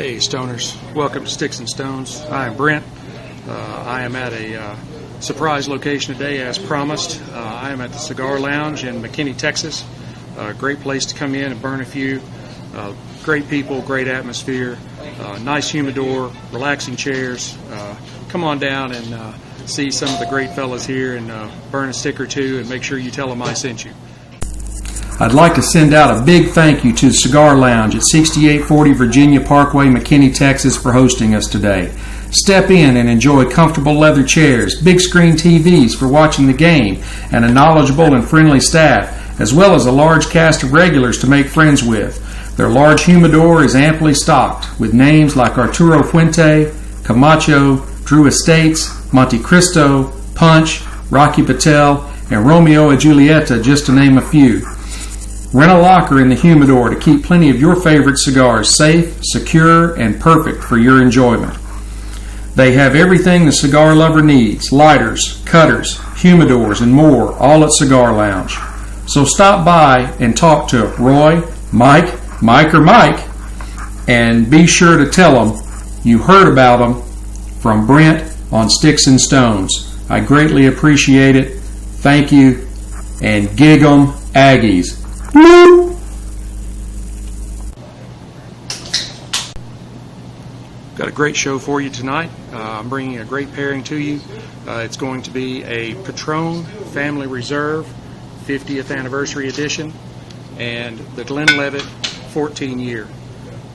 Hey Stoners, welcome to Sticks-n-Stonez. I am Brent. I am at a surprise location today as promised. I am at the Cigar Lounge in McKinney, Texas. Great place to come in and burn a few. Great people, great atmosphere, nice humidor, relaxing chairs. Come on down and see some of the great fellas here and burn a stick or two, and make sure you tell them I sent you. I'd like to send out a big thank you to the Cigar Lounge at 6840 Virginia Parkway, McKinney, Texas for hosting us today. Step in and enjoy comfortable leather chairs, big screen TVs for watching the game, and a knowledgeable and friendly staff, as well as a large cast of regulars to make friends with. Their large humidor is amply stocked with names like Arturo Fuente, Camacho, Drew Estates, Monte Cristo, Punch, Rocky Patel, and Romeo and Julieta, just to name a few. Rent a locker in the humidor to keep plenty of your favorite cigars safe, secure, and perfect for your enjoyment. They have everything the cigar lover needs: lighters, cutters, humidors, and more, all at Cigar Lounge. So stop by and talk to Roy, Mike, or Mike, and be sure to tell them you heard about them from Brent on Sticks-n-Stonez. I greatly appreciate it. Thank you, and gig 'em Aggies. Got a great show for you tonight. I'm bringing a great pairing to you. It's going to be a Padron Family Reserve 50th Anniversary Edition and the Glenlivet 14-year.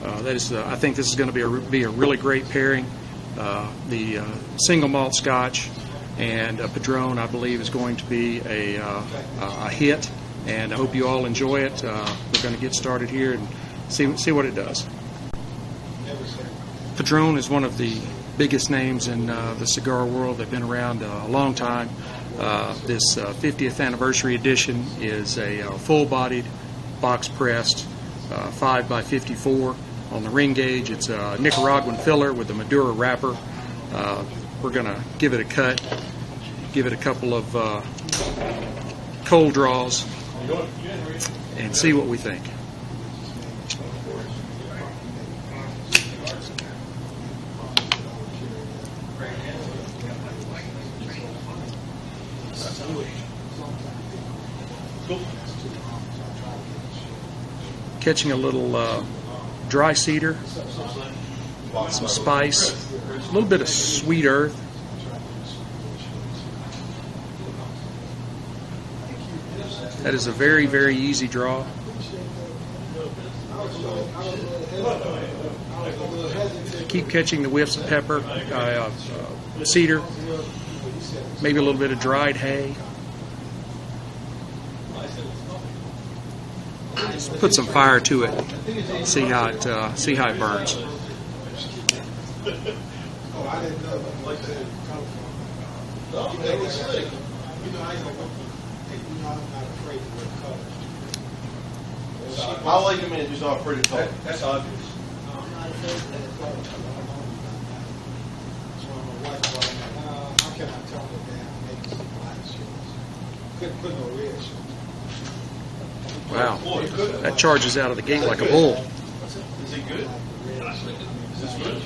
I think this is going to be a really great pairing. The single malt Scotch and a Padron, I believe, is going to be a hit, and I hope you all enjoy it. We're going to get started here and see what it does. Padron is one of the biggest names in the cigar world. They've been around a long time. This 50th Anniversary Edition is a full-bodied, box-pressed 5x54 on the ring gauge. It's a Nicaraguan filler with a Maduro wrapper. We're going to give it a cut, give it a couple of cold draws, and see what we think. Catching a little dry cedar, some spice, a little bit of sweet earth. That is a very, very easy draw. Keep catching the whiffs of pepper, cedar, maybe a little bit of dried hay. Just put some fire to it. See how it burns. I like him in who's not afraid to talk. That's obvious. Wow, that charges out of the gate like a bull. Is it good? Is this good?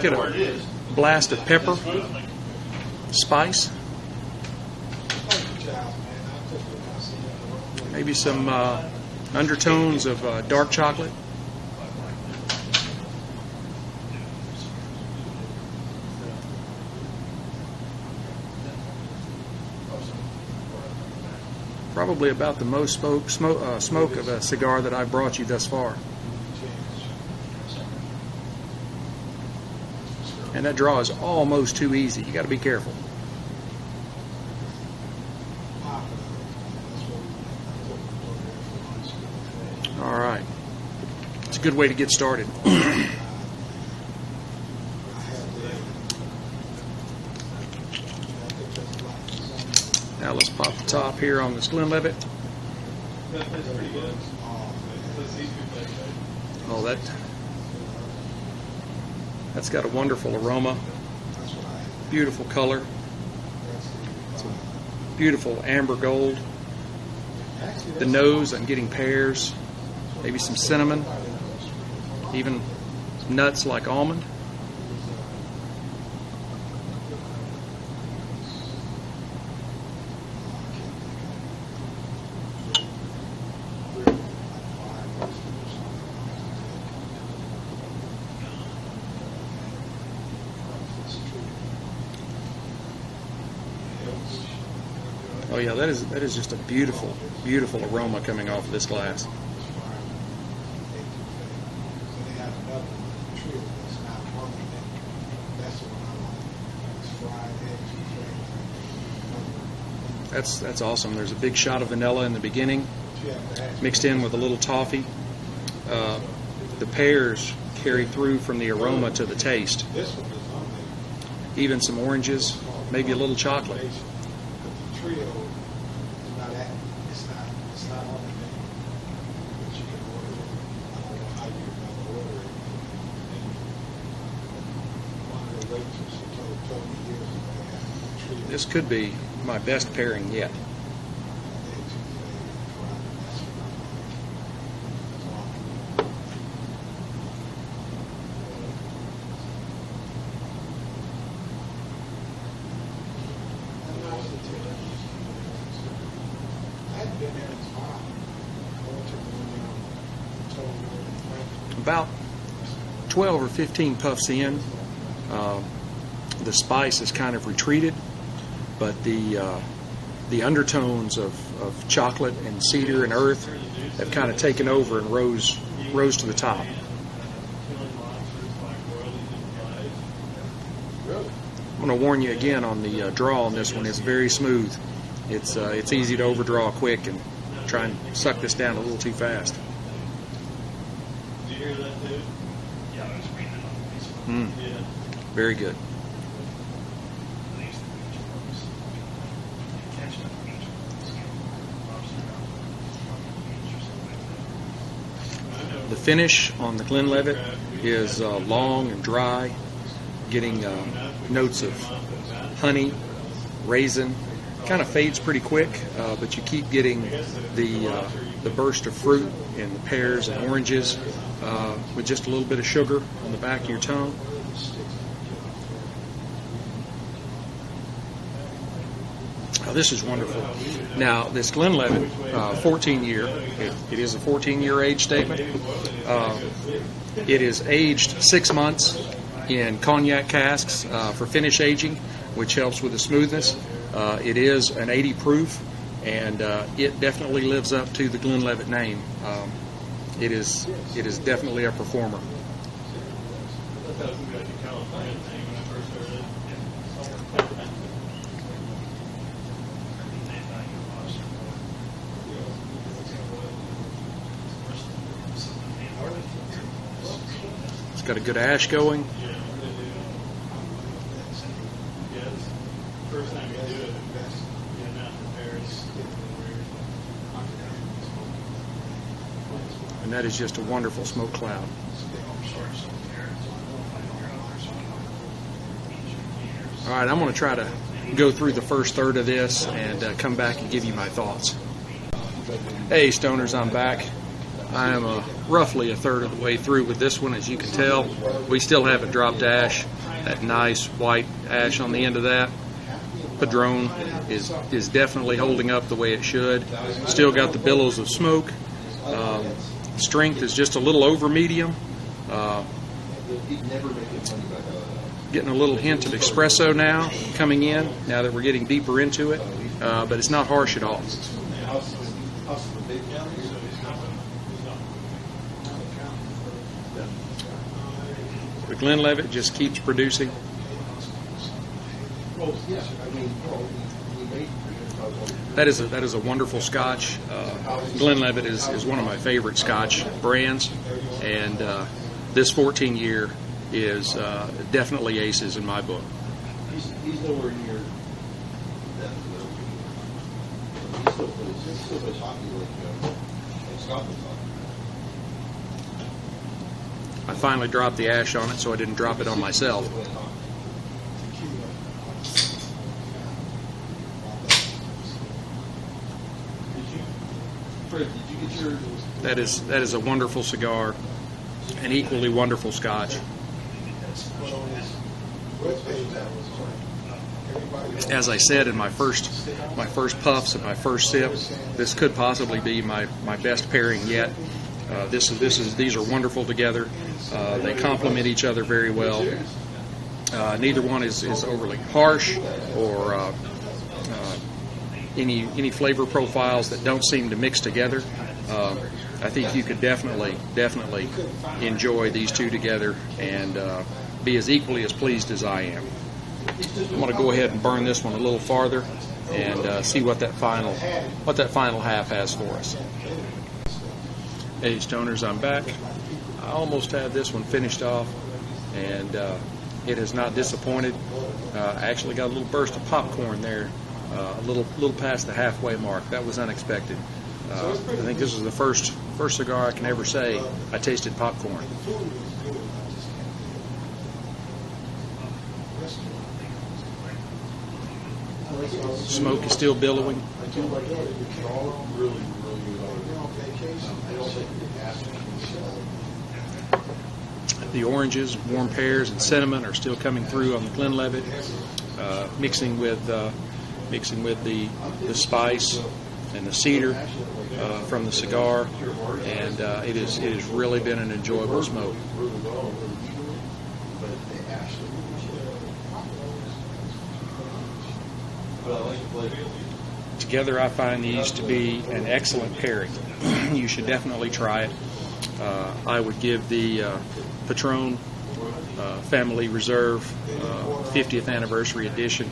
Get a blast of pepper, spice, maybe some undertones of dark chocolate. Probably about the most smoke of a cigar that I've brought you thus far. And that draw is almost too easy. You got to be careful. All right. It's a good way to get started. Now let's pop the top here on this Glenlivet. Oh, that's got a wonderful aroma. Beautiful color. It's a beautiful amber gold. The nose, I'm getting pears, maybe some cinnamon, even nuts like almond. Oh yeah, that is just a beautiful, beautiful aroma coming off of this glass. That's awesome. There's a big shot of vanilla in the beginning, mixed in with a little toffee. The pears carry through from the aroma to the taste. Even some oranges, maybe a little chocolate. This could be my best pairing yet. About 12 or 15 puffs in, the spice has kind of retreated, but the undertones of chocolate and cedar and earth have kind of taken over and rose to the top. I'm going to warn you again on the draw on this one. It's very smooth. It's easy to overdraw quick and try and suck this down a little too fast. Did you hear that, dude? Yeah, I was reading it on Facebook. Yeah. Very good. The finish on the Glenlivet is long and dry, getting notes of honey, raisin. Kind of fades pretty quick, but you keep getting the burst of fruit in the pears and oranges with just a little bit of sugar on the back of your tongue. This is wonderful. Now, this Glenlivet, 14-year, it is a 14-year age statement. It is aged 6 months in Cognac casks for finish aging, which helps with the smoothness. It is an 80 proof, and it definitely lives up to the Glenlivet name. It is definitely a performer. It's got a good ash going. And that is just a wonderful smoke cloud. All right, I'm going to try to go through the first third of this and come back and give you my thoughts. Hey, Stoners, I'm back. I am roughly a third of the way through with this one, as you can tell. We still haven't dropped ash, that nice white ash on the end of that. Padron is definitely holding up the way it should. Still got the billows of smoke. Strength is just a little over medium. Getting a little hint of espresso now coming in, now that we're getting deeper into it, but it's not harsh at all. The Glenlivet just keeps producing. That is a wonderful Scotch. Glenlivet is one of my favorite Scotch brands, and this 14-year is definitely aces in my book. He's nowhere near that. He still plays hockey like Scotland's hockey. I finally dropped the ash on it, so I didn't drop it on myself. That is a wonderful cigar. an equally wonderful Scotch. As I said in my first puffs and my first sip, this could possibly be my best pairing yet. These are wonderful together. They complement each other very well. Neither one is overly harsh or any flavor profiles that don't seem to mix together. I think you could definitely enjoy these two together and be as equally as pleased as I am. I'm going to go ahead and burn this one a little farther and see what that final half has for us. Hey Stoners, I'm back. I almost had this one finished off, and it has not disappointed. I actually got a little burst of popcorn there, a little past the halfway mark. That was unexpected. I think this is the first cigar I can ever say I tasted popcorn. Smoke is still billowing. The oranges, warm pears, and cinnamon are still coming through on the Glenlivet, mixing with the spice and the cedar from the cigar, and it has really been an enjoyable smoke. Together, I find these to be an excellent pairing. You should definitely try it. I would give the Padron Family Reserve 50th Anniversary Edition,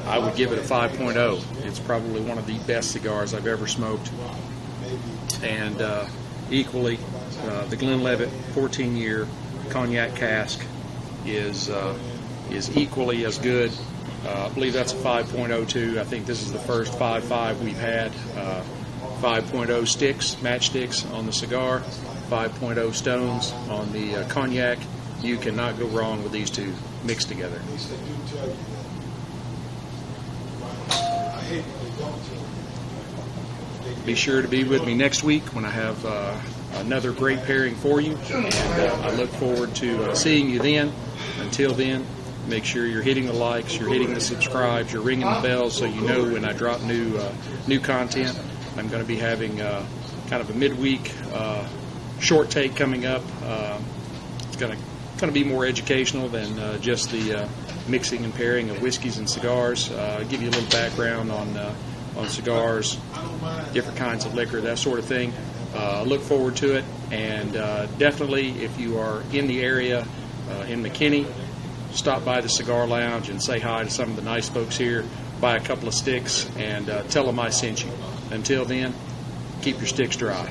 I would give it a 5.0. It's probably one of the best cigars I've ever smoked. And equally, the Glenlivet 14-year Cognac Cask is equally as good. I believe that's a 5.02. I think this is the first 5.5 we've had. 5.0 sticks, matchsticks on the cigar, 5.0 stones on the cognac. You cannot go wrong with these two mixed together. Be sure to be with me next week when I have another great pairing for you, and I look forward to seeing you then. Until then, make sure you're hitting the likes, you're hitting the subscribes, you're ringing the bells so you know when I drop new content. I'm going to be having kind of a midweek short take coming up. It's going to be more educational than just the mixing and pairing of whiskeys and cigars. Give you a little background on cigars, different kinds of liquor, that sort of thing. Look forward to it, and definitely if you are in the area in McKinney, stop by the Cigar Lounge and say hi to some of the nice folks here, buy a couple of sticks, and tell them I sent you. Until then, keep your sticks dry.